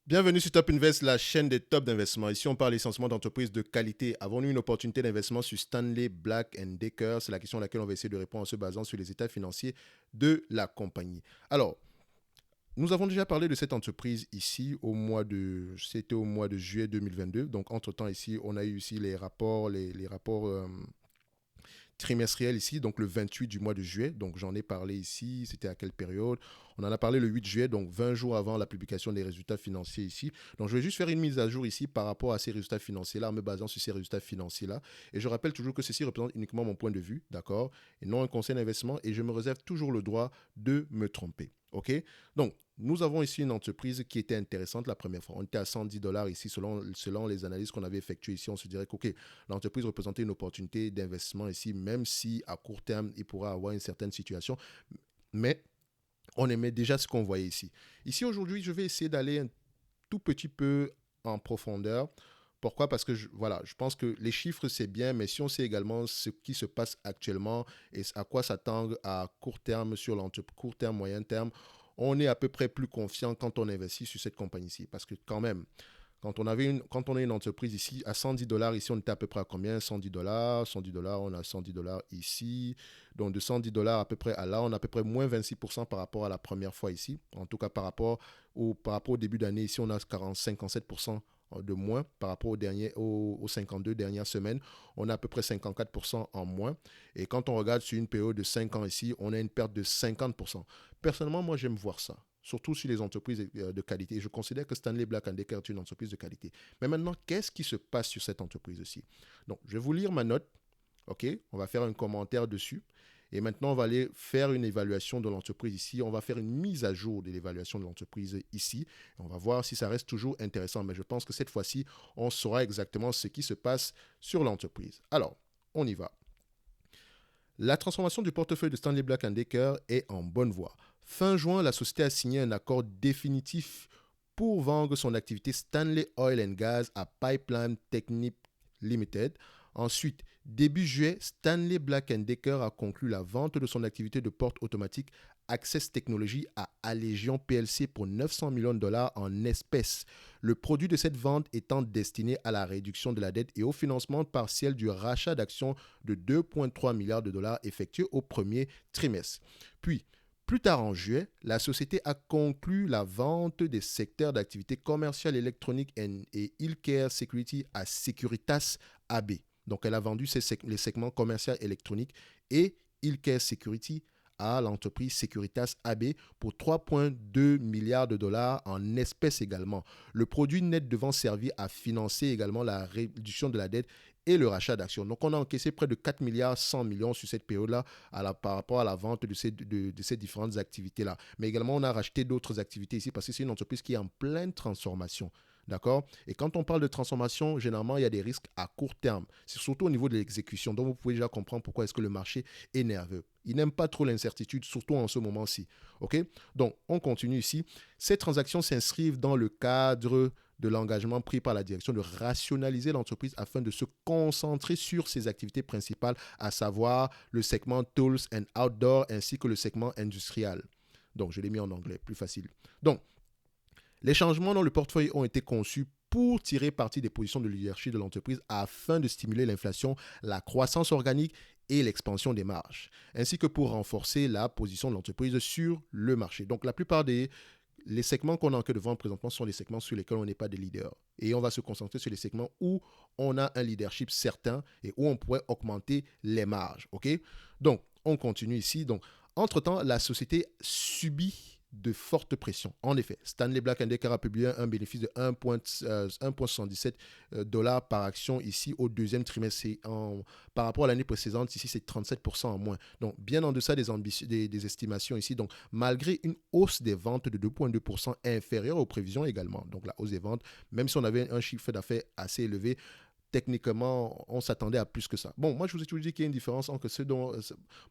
Bienvenue sur Top Invest, la chaîne des tops d'investissement. Ici, on parle essentiellement d'entreprises de qualité. Avons-nous une opportunité d'investissement sur Stanley Black Decker? C'est la question à laquelle on va essayer de répondre en se basant sur les états financiers de la compagnie. Alors, nous avons déjà parlé de cette entreprise ici c'était au mois de juillet 2022. Donc, entre-temps, ici, on a eu ici les rapports, les rapports trimestriel ici, donc le 28 du mois de juillet. Donc j'en ai parlé ici, c'était à quelle période? On en a parlé le 8 juillet, donc 20 jours avant la publication des résultats financiers ici. Donc je vais juste faire une mise à jour ici par rapport à ces résultats financiers-là, en me basant sur ces résultats financiers-là. Et je rappelle toujours que ceci représente uniquement mon point de vue, d'accord? Et non un conseil d'investissement, et je me réserve toujours le droit de me tromper. OK? Donc, nous avons ici une entreprise qui était intéressante la première fois. On était à 110 dollars ici selon les analyses qu'on avait effectuées ici. On se dirait que l'entreprise représentait une opportunité d'investissement ici, même si à court terme, il pourra avoir une certaine situation. Mais on aimait déjà ce qu'on voyait ici. Ici, aujourd'hui, je vais essayer d'aller un tout petit peu en profondeur. Pourquoi? Parce que je pense que les chiffres, c'est bien, mais si on sait également ce qui se passe actuellement et à quoi s'attendre à court terme, sur court terme, moyen terme, on est à peu près plus confiant quand on investit sur cette compagnie-ci. Parce que quand même, quand on a une entreprise ici à 110 dollars, ici on était à peu près à combien? 110 dollars, 110 dollars, on a 110 dollars ici. Donc de 110 dollars à peu près à là, on a à peu près moins 26% par rapport à la première fois ici. En tout cas par rapport au début d'année, ici on a 57% de moins par rapport aux 52 dernières semaines. On a à peu près 54% en moins. Et quand on regarde sur une période de 5 ans ici, on a une perte de 50%. Personnellement, moi j'aime voir ça, surtout sur les entreprises de qualité. Et je considère que Stanley Black Decker est une entreprise de qualité. Mais maintenant, qu'est-ce qui se passe sur cette entreprise-ci? Donc, je vais vous lire ma note. OK? On va faire un commentaire dessus. Et maintenant, on va aller faire une évaluation de l'entreprise ici. On va faire une mise à jour de l'évaluation de l'entreprise ici. On va voir si ça reste toujours intéressant. Mais je pense que cette fois-ci, on saura exactement ce qui se passe sur l'entreprise. Alors, on y va. La transformation du portefeuille de Stanley Black Decker est en bonne voie. Fin juin, la société a signé un accord définitif pour vendre son activité Stanley Oil and Gas à Pipeline Technique Limited. Ensuite, début juillet, Stanley Black Decker a conclu la vente de son activité de porte automatique Access Technology à Allegion PLC pour 900 millions de dollars en espèces. Le produit de cette vente étant destiné à la réduction de la dette et au financement partiel du rachat d'actions de 2,3 milliards de dollars effectué au premier trimestre. Puis, plus tard en juillet, la société a conclu la vente des secteurs d'activité commerciale électronique et Healthcare Security à Securitas AB. Donc, elle a vendu les segments commercial électronique et Healthcare Security à l'entreprise Securitas AB pour 3,2 milliards de dollars en espèces également. Le produit net devant servir à financer également la réduction de la dette et le rachat d'actions. Donc, on a encaissé près de 4 milliards 100 millions sur cette période-là par rapport à la vente de ces différentes activités-là. Mais également, on a racheté d'autres activités ici parce que c'est une entreprise qui est en pleine transformation. D'accord? Et quand on parle de transformation, généralement, il y a des risques à court terme. C'est surtout au niveau de l'exécution. Donc, vous pouvez déjà comprendre pourquoi est-ce que le marché est nerveux. Il n'aime pas trop l'incertitude, surtout en ce moment-ci. OK? Donc, on continue ici. Ces transactions s'inscrivent dans le cadre de l'engagement pris par la direction de rationaliser l'entreprise afin de se concentrer sur ses activités principales, à savoir le segment Tools and Outdoor ainsi que le segment industriel. Donc, je l'ai mis en anglais, plus facile. Donc, les changements dans le portefeuille ont été conçus pour tirer parti des positions de leadership de l'entreprise afin de stimuler l'inflation, la croissance organique et l'expansion des marges, ainsi que pour renforcer la position de l'entreprise sur le marché. Donc la plupart des les segments qu'on a en queue de vente présentement sont les segments sur lesquels on n'est pas des leaders. Et on va se concentrer sur les segments où on a un leadership certain et où on pourrait augmenter les marges. OK? Donc, on continue ici. Donc, entre-temps, la société subit de fortes pressions. En effet, Stanley Black Decker a publié un bénéfice de 1,77 dollars par action ici au deuxième trimestre. Par rapport à l'année précédente, ici c'est 37% en moins. Donc bien en deçà des estimations ici. Donc malgré une hausse des ventes de 2,2% inférieure aux prévisions également. Donc la hausse des ventes, même si on avait un chiffre d'affaires assez élevé, techniquement, on s'attendait à plus que ça. Bon, moi, je vous ai toujours dit qu'il y a une différence entre ceux dont...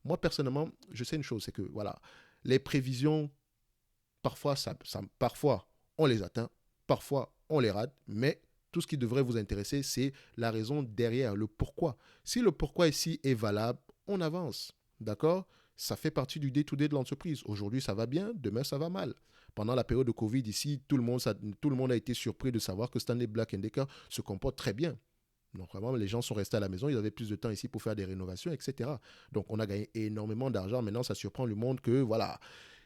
Moi, personnellement, je sais une chose, c'est que, voilà, les prévisions parfois, parfois, on les atteint, parfois, on les rate, mais tout ce qui devrait vous intéresser, c'est la raison derrière, le pourquoi. Si le pourquoi ici est valable, on avance. D'accord? Ça fait partie du day-to-day de l'entreprise. Aujourd'hui, ça va bien, demain, ça va mal. Pendant la période de Covid ici, tout le monde a été surpris de savoir que Stanley Black & Decker se comporte très bien. Donc vraiment, les gens sont restés à la maison, ils avaient plus de temps ici pour faire des rénovations, etc. Donc on a gagné énormément d'argent. Maintenant, ça surprend le monde que, voilà,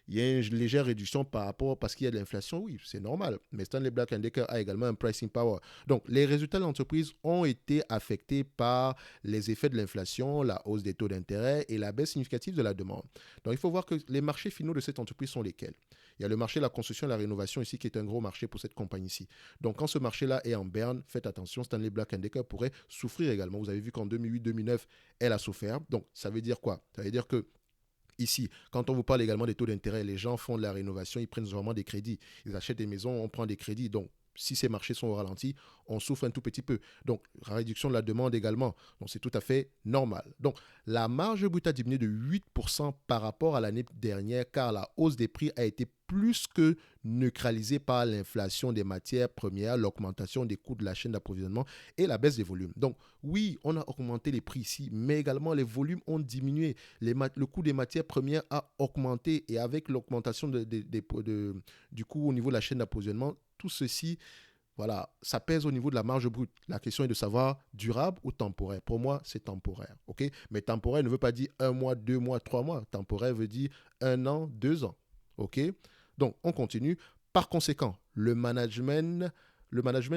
il y a une légère réduction par rapport, parce qu'il y a de l'inflation, oui, c'est normal. Mais Stanley Black & Decker a également un pricing power. Donc, les résultats de l'entreprise ont été affectés par les effets de l'inflation, la hausse des taux d'intérêt et la baisse significative de la demande. Donc, il faut voir que les marchés finaux de cette entreprise sont lesquels. Il y a le marché de la construction et la rénovation ici qui est un gros marché pour cette compagnie-ci. Donc, quand ce marché-là est en berne, faites attention, Stanley Black & Decker pourrait souffrir également. Vous avez vu qu'en 2008-2009, elle a souffert. Donc, ça veut dire quoi? Ça veut dire que ici, quand on vous parle également des taux d'intérêt, les gens font de la rénovation, ils prennent vraiment des crédits. Ils achètent des maisons, on prend des crédits. Donc, si ces marchés sont au ralenti, on souffre un tout petit peu. Donc, réduction de la demande également. Donc, c'est tout à fait normal. Donc, la marge brute a diminué de 8% par rapport à l'année dernière car la hausse des prix a été plus que neutralisée par l'inflation des matières premières, l'augmentation des coûts de la chaîne d'approvisionnement et la baisse des volumes. Donc, oui, on a augmenté les prix ici, mais également les volumes ont diminué. Le coût des matières premières a augmenté et avec l'augmentation du coût au niveau de la chaîne d'approvisionnement, tout ceci, voilà, ça pèse au niveau de la marge brute. La question est de savoir durable ou temporaire. Pour moi, c'est temporaire, ok? Mais temporaire ne veut pas dire 1 mois, 2 mois, 3 mois. Temporaire veut dire 1 an, 2 ans, ok? Donc, on continue. Par conséquent, le management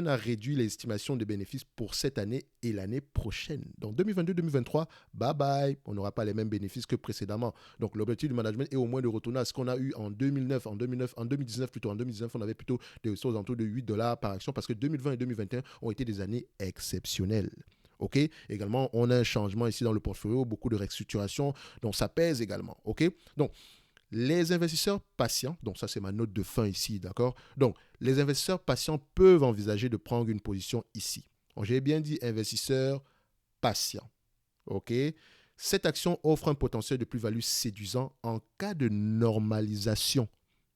a réduit l'estimation de bénéfices pour cette année et l'année prochaine. Donc 2022-2023, bye bye, on n'aura pas les mêmes bénéfices que précédemment. Donc l'objectif du management est au moins de retourner à ce qu'on a eu en 2019, en 2019 plutôt. En 2019, on avait plutôt des choses autour de $8 par action parce que 2020 et 2021 ont été des années exceptionnelles. OK? Également, on a un changement ici dans le portfolio, beaucoup de restructuration, donc ça pèse également. OK? Donc, les investisseurs patients, donc ça c'est ma note de fin ici, d'accord? Donc, les investisseurs patients peuvent envisager de prendre une position ici. Donc, j'ai bien dit investisseurs patients, ok? Cette action offre un potentiel de plus-value séduisant en cas de normalisation,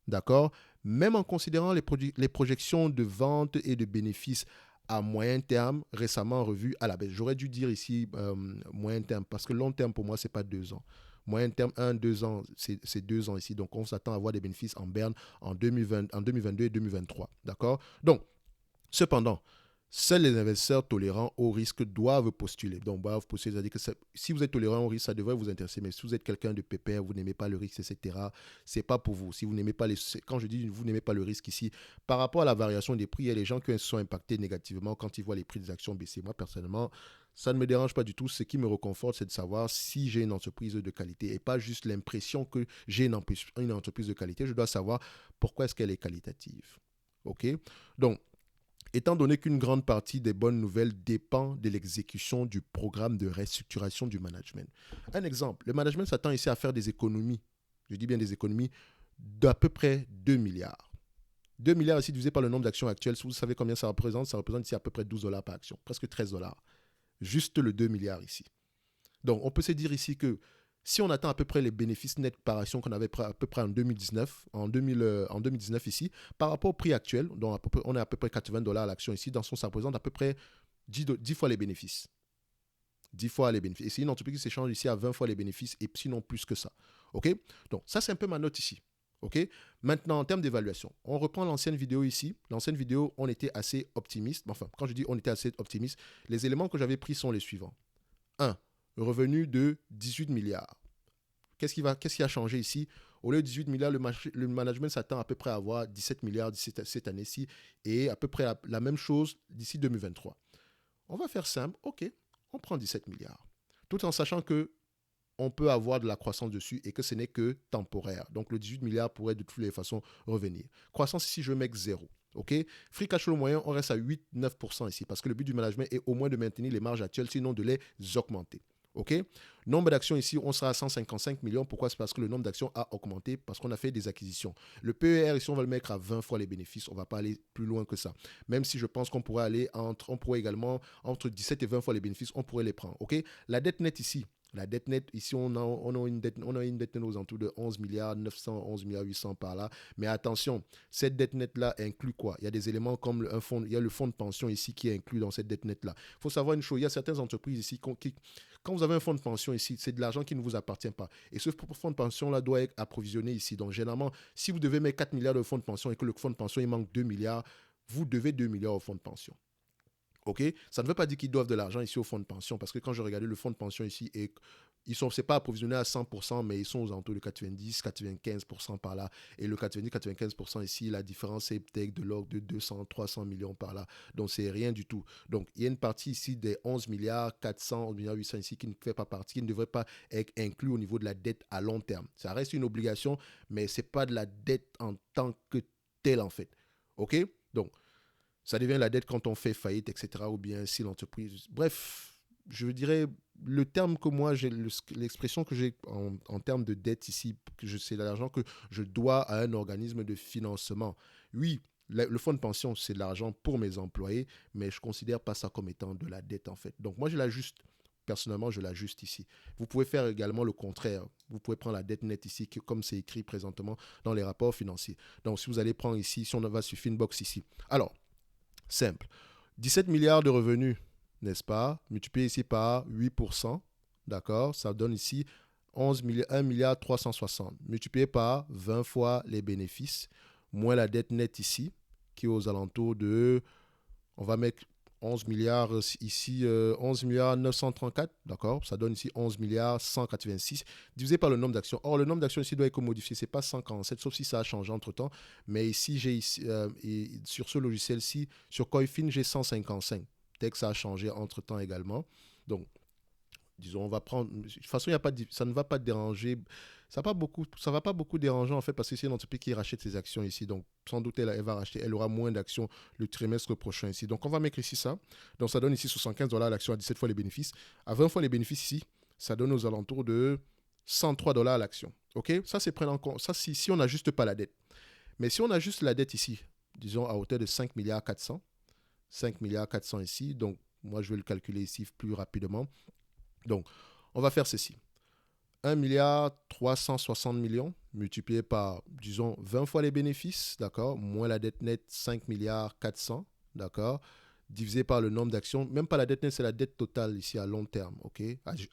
d'accord? Même en considérant les projections de vente et de bénéfices à moyen terme, récemment revues à la baisse. J'aurais dû dire ici moyen terme, parce que long terme pour moi, ce n'est pas 2 ans. Moyen terme, 1, 2 ans, c'est 2 ans ici. Donc, on s'attend à avoir des bénéfices en berne en 2022 et 2023. D'accord? Donc, cependant, seuls les investisseurs tolérants au risque doivent postuler. Donc, doivent postuler, c'est-à-dire que si vous êtes tolérant au risque, ça devrait vous intéresser. Mais si vous êtes quelqu'un de pépère, vous n'aimez pas le risque, etc., c'est pas pour vous. Si vous n'aimez pas quand je dis vous n'aimez pas le risque ici, par rapport à la variation des prix, il y a les gens qui sont impactés négativement quand ils voient les prix des actions baisser. Moi, personnellement, ça ne me dérange pas du tout. Ce qui me réconforte, c'est de savoir si j'ai une entreprise de qualité et pas juste l'impression que j'ai une entreprise de qualité. Je dois savoir pourquoi est-ce qu'elle est qualitative. OK? Donc, étant donné qu'une grande partie des bonnes nouvelles dépend de l'exécution du programme de restructuration du management. Un exemple, le management s'attend ici à faire des économies, je dis bien des économies, d'à peu près 2 milliards. 2 milliards ici divisé par le nombre d'actions actuelles, si vous savez combien ça représente ici à peu près $12 par action, presque $13. Juste le 2 milliards ici. Donc on peut se dire ici que si on attend à peu près les bénéfices nets par action qu'on avait à peu près en 2019, en 2019 ici, par rapport au prix actuel, donc on est à peu près $80 à l'action ici, dans son, ça représente à peu près 10 fois les bénéfices. 10 fois les bénéfices. Et c'est une entreprise qui s'échange ici à 20 fois les bénéfices et sinon plus que ça. OK? Donc ça, c'est un peu ma note ici. OK? Maintenant, en termes d'évaluation, on reprend l'ancienne vidéo ici. L'ancienne vidéo, on était assez optimiste. Enfin, quand je dis on était assez optimiste, les éléments que j'avais pris sont les suivants. 1. Revenu de 18 milliards. Qu'est-ce qui a changé ici? Au lieu de 18 milliards, le management s'attend à peu près à avoir 17 milliards d'ici cette année-ci et à peu près la même chose d'ici 2023. On va faire simple, ok, on prend 17 milliards. Tout en sachant que on peut avoir de la croissance dessus et que ce n'est que temporaire. Donc le 18 milliards pourrait de toutes les façons revenir. Croissance ici, je mets 0. OK? Free cash flow moyen, on reste à 8-9% ici parce que le but du management est au moins de maintenir les marges actuelles, sinon de les augmenter. OK? Nombre d'actions ici, on sera à 155 millions. Pourquoi? C'est parce que le nombre d'actions a augmenté, parce qu'on a fait des acquisitions. Le PER ici, on va le mettre à 20 fois les bénéfices. On ne va pas aller plus loin que ça. Même si je pense qu'on pourrait aller on pourrait également, entre 17 et 20 fois les bénéfices, on pourrait les prendre. OK? La dette nette ici, La dette nette, ici, on a une dette nette aux alentours de 11 milliards 900, 11 milliards 800 par là. Mais attention, cette dette nette-là inclut quoi? Il y a des éléments comme un fonds, il y a le fonds de pension ici qui est inclus dans cette dette nette-là. Il faut savoir une chose, il y a certaines entreprises ici qui, quand vous avez un fonds de pension ici, c'est de l'argent qui ne vous appartient pas. Et ce fonds de pension-là doit être approvisionné ici. Donc, généralement, si vous devez mettre 4 milliards de fonds de pension et que le fonds de pension, il manque 2 milliards, vous devez 2 milliards au fonds de pension. OK? Ça ne veut pas dire qu'ils doivent de l'argent ici au fonds de pension, parce que quand je regardais le fonds de pension ici, ils sont, c'est pas approvisionné à 100%, mais ils sont aux alentours de 90-95% par là. Et le 90-95% ici, la différence est peut-être de l'ordre de 200-300 millions par là. Donc, c'est rien du tout. Donc, il y a une partie ici des 11 milliards 400, 11 milliards 800 ici qui ne fait pas partie, qui ne devrait pas être inclus au niveau de la dette à long terme. Ça reste une obligation, mais ce n'est pas de la dette en tant que telle, en fait. OK? Donc, ça devient la dette quand on fait faillite, etc. Ou bien si l'entreprise... Bref, je dirais, le terme que moi, j'ai, l'expression que j'ai en termes de dette ici, c'est l'argent que je dois à un organisme de financement. Oui, le fonds de pension, c'est de l'argent pour mes employés, mais je ne considère pas ça comme étant de la dette, en fait. Donc, moi, je l'ajuste. Personnellement, je l'ajuste ici. Vous pouvez faire également le contraire. Vous pouvez prendre la dette nette ici, comme c'est écrit présentement dans les rapports financiers. Donc, si vous allez prendre ici, si on va sur Finbox ici. Alors, simple. 17 milliards de revenus, n'est-ce pas? Multiplié ici par 8%, d'accord? Ça donne ici 1 milliard 360. Multiplié par 20 fois les bénéfices, moins la dette nette ici, qui est aux alentours de... On va mettre 11 milliards ici, 11 milliards 934, d'accord? Ça donne ici 11 milliards 186, divisé par le nombre d'actions. Or, le nombre d'actions ici doit être modifié, ce n'est pas 147, sauf si ça a changé entre-temps. Mais ici, j'ai ici, sur ce logiciel-ci, sur Coifin, j'ai 155. Peut-être que ça a changé entre-temps également. Donc, disons, on va prendre... De toute façon, ça ne va pas déranger... Ça ne va pas beaucoup déranger en fait parce que c'est une entreprise qui rachète ses actions ici. Donc, sans doute, elle va racheter, elle aura moins d'actions le trimestre prochain ici. Donc, on va mettre ici ça. Donc, ça donne ici 75 $ l'action à 17 fois les bénéfices. À 20 fois les bénéfices ici, ça donne aux alentours de 103 $ l'action. OK? Ça, c'est prendre en compte. Ça, si on n'ajuste pas la dette. Mais si on ajuste la dette ici, disons à hauteur de 5 milliards 400, 5 milliards 400 ici. Donc, moi, je vais le calculer ici plus rapidement. Donc, on va faire ceci. 1 milliard 360 millions multiplié par, disons, 20 fois les bénéfices, d'accord, moins la dette nette 5 milliards 400, d'accord, divisé par le nombre d'actions. Même pas la dette nette, c'est la dette totale ici à long terme, ok,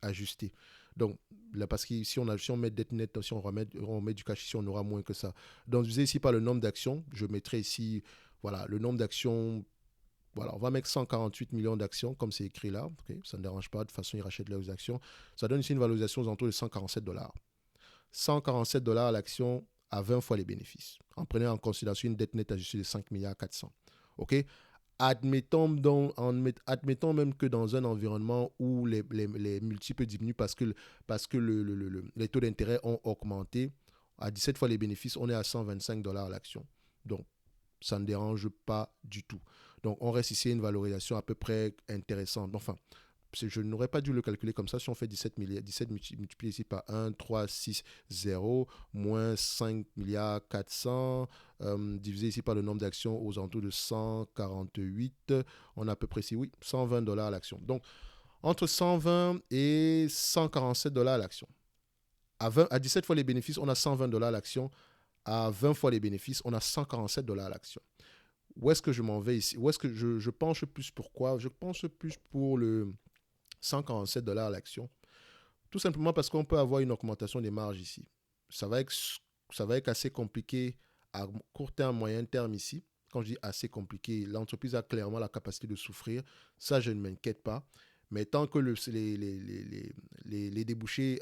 ajustée. Donc, là, parce que si on met dette nette, si on met du cash ici, on aura moins que ça. Donc, divisé ici par le nombre d'actions, je mettrai ici, voilà, le nombre d'actions. Voilà, on va mettre 148 millions d'actions, comme c'est écrit là. Okay, ça ne dérange pas. De toute façon, ils rachètent leurs actions. Ça donne ici une valorisation aux alentours de 147 $. 147 $ l'action à 20 fois les bénéfices. En prenant en considération une dette nette ajustée de 5 milliards 400. OK? Admettons même que dans un environnement où les multiples diminuent parce que les taux d'intérêt ont augmenté, à 17 fois les bénéfices, on est à 125 $ l'action. Donc, ça ne dérange pas du tout. Donc, on reste ici à une valorisation à peu près intéressante. Enfin, je n'aurais pas dû le calculer comme ça. Si on fait 17 multiplié ici par 1, 3, 6, 0, moins 5 milliards 400, divisé ici par le nombre d'actions aux alentours de 148, on a à peu près ici, oui, 120 $ l'action. Donc, entre 120 et 147 $ l'action. À 17 fois les bénéfices, on a 120 $ l'action. À 20 fois les bénéfices, on a 147 $ l'action. Où est-ce que je m'en vais ici? Où est-ce que je penche plus pour quoi? Je penche plus pour le 147 $ l'action. Tout simplement parce qu'on peut avoir une augmentation des marges ici. Ça va être assez compliqué à court terme, moyen terme ici. Quand je dis assez compliqué, l'entreprise a clairement la capacité de souffrir. Ça, je ne m'inquiète pas. Mais tant que les débouchés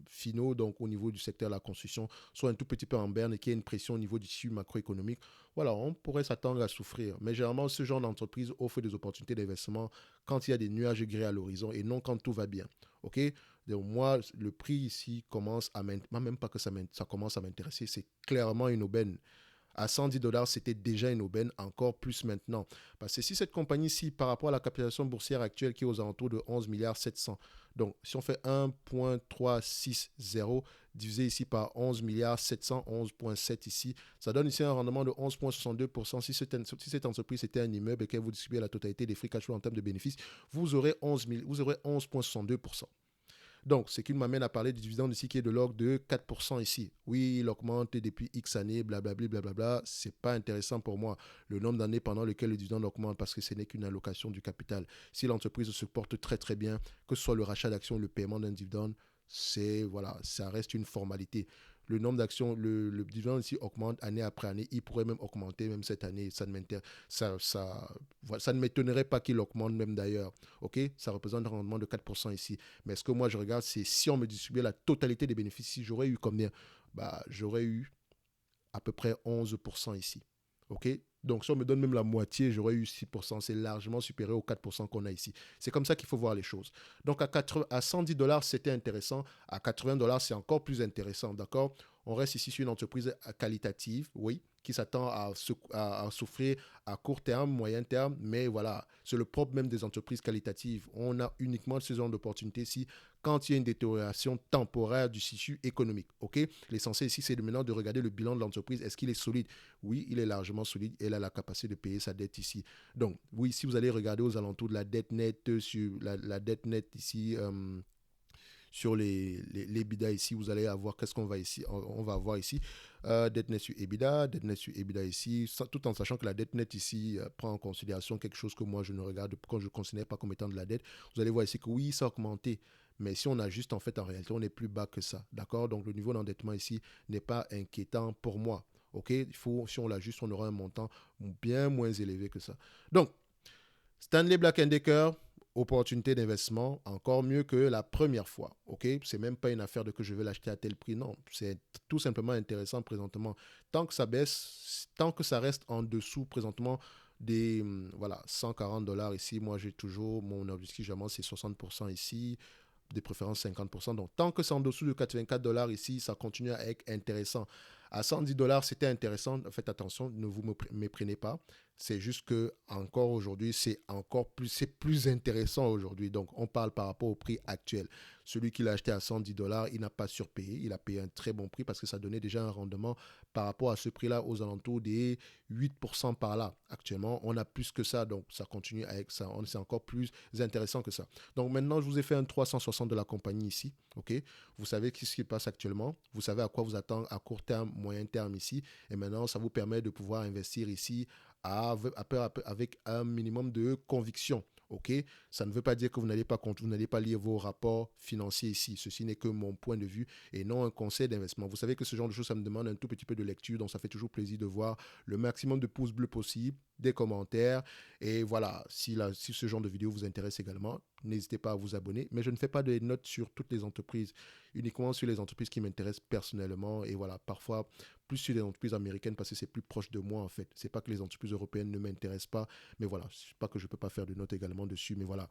finaux, donc au niveau du secteur de la construction, sont un tout petit peu en berne et qu'il y ait une pression au niveau du tissu macroéconomique, voilà, on pourrait s'attendre à souffrir. Mais généralement, ce genre d'entreprise offre des opportunités d'investissement quand il y a des nuages gris à l'horizon et non quand tout va bien. OK? Donc moi, le prix ici commence à même pas que ça commence à m'intéresser, c'est clairement une aubaine. À 110 $, c'était déjà une aubaine, encore plus maintenant. Parce que si cette compagnie-ci, par rapport à la capitalisation boursière actuelle qui est aux alentours de 11 milliards 700, donc si on fait 1,360 divisé ici par 11 milliards 700, 11,7 ici, ça donne ici un rendement de 11,62%. Si cette entreprise était un immeuble et qu'elle vous distribue la totalité des free cash flow en termes de bénéfices, vous aurez 11,62%. Donc, ce qui m'amène à parler du dividende ici qui est de l'ordre de 4% ici. Oui, il augmente depuis X années, blablabla, blablabla. Ce n'est pas intéressant pour moi. Le nombre d'années pendant lesquelles le dividende augmente parce que ce n'est qu'une allocation du capital. Si l'entreprise se porte très très bien, que ce soit le rachat d'actions, le paiement d'un dividende, voilà, ça reste une formalité. Le nombre d'actions, le dividende ici augmente année après année. Il pourrait même augmenter même cette année. Ça ne m'étonnerait pas qu'il augmente même d'ailleurs. OK? Ça représente un rendement de 4% ici. Mais ce que moi je regarde, c'est si on me distribuait la totalité des bénéfices, si j'aurais eu combien? J'aurais eu à peu près 11% ici. OK? Donc, si on me donne même la moitié, j'aurais eu 6%. C'est largement supérieur aux 4% qu'on a ici. C'est comme ça qu'il faut voir les choses. Donc, à 110 dollars, c'était intéressant. À 80 dollars, c'est encore plus intéressant. D'accord? On reste ici sur une entreprise qualitative, oui, qui s'attend à souffrir à court terme, moyen terme. Mais voilà, c'est le propre même des entreprises qualitatives. On a uniquement ce genre d'opportunité si quand il y a une détérioration temporaire du tissu économique. OK? L'essentiel ici, c'est maintenant de regarder le bilan de l'entreprise. Est-ce qu'il est solide? Oui, il est largement solide et elle a la capacité de payer sa dette ici. Donc, oui, si vous allez regarder aux alentours de la dette nette, sur la dette nette ici, sur les EBITDA ici, vous allez avoir, qu'est-ce qu'on va ici, on va avoir ici, dette nette sur EBITDA ici, tout en sachant que la dette nette ici prend en considération quelque chose que moi je ne regarde, quand je ne considère pas comme étant de la dette. Vous allez voir ici que oui, ça a augmenté. Mais si on ajuste, en fait, en réalité, on est plus bas que ça. D'accord? Donc, le niveau d'endettement ici n'est pas inquiétant pour moi. OK? Si on l'ajuste, on aura un montant bien moins élevé que ça. Donc, Stanley Black & Decker, opportunité d'investissement, encore mieux que la première fois. OK? C'est même pas une affaire de que je vais l'acheter à tel prix. Non, c'est tout simplement intéressant présentement. Tant que ça baisse, tant que ça reste en dessous présentement des voilà, 140 dollars ici, moi j'ai toujours mon objectif, c'est 60% ici, des préférences 50%. Donc, tant que c'est en dessous de 84 dollars ici, ça continue à être intéressant. À 110 dollars, c'était intéressant. Faites attention, ne vous méprenez pas. C'est juste que encore aujourd'hui, c'est plus intéressant aujourd'hui. Donc, on parle par rapport au prix actuel. Celui qui l'a acheté à 110 dollars, il n'a pas surpayé. Il a payé un très bon prix parce que ça donnait déjà un rendement par rapport à ce prix-là aux alentours des 8% par là. Actuellement, on a plus que ça. Donc, ça continue avec ça. C'est encore plus intéressant que ça. Donc, maintenant, je vous ai fait un 360 de la compagnie ici. OK? Vous savez ce qui se passe actuellement. Vous savez à quoi vous attendre à court terme, moyen terme ici. Et maintenant, ça vous permet de pouvoir investir ici avec un minimum de conviction. OK? Ça ne veut pas dire que vous n'allez pas lire vos rapports financiers ici. Ceci n'est que mon point de vue et non un conseil d'investissement. Vous savez que ce genre de choses, ça me demande un tout petit peu de lecture, donc ça fait toujours plaisir de voir le maximum de pouces bleus possible, des commentaires. Et voilà, si ce genre de vidéo vous intéresse également, n'hésitez pas à vous abonner. Mais je ne fais pas de notes sur toutes les entreprises, uniquement sur les entreprises qui m'intéressent personnellement. Et voilà, parfois plus sur les entreprises américaines parce que c'est plus proche de moi en fait. C'est pas que les entreprises européennes ne m'intéressent pas, mais voilà, c'est pas que je peux pas faire de notes également dessus, mais voilà.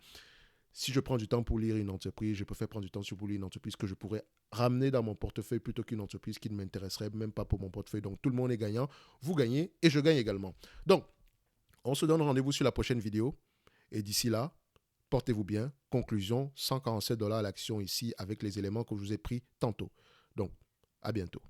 Si je prends du temps pour lire une entreprise, je préfère prendre du temps pour lire une entreprise que je pourrais ramener dans mon portefeuille plutôt qu'une entreprise qui ne m'intéresserait même pas pour mon portefeuille. Donc tout le monde est gagnant, vous gagnez et je gagne également. Donc, on se donne rendez-vous sur la prochaine vidéo et d'ici là, portez-vous bien. Conclusion, 147 dollars à l'action ici avec les éléments que je vous ai pris tantôt. Donc, à bientôt.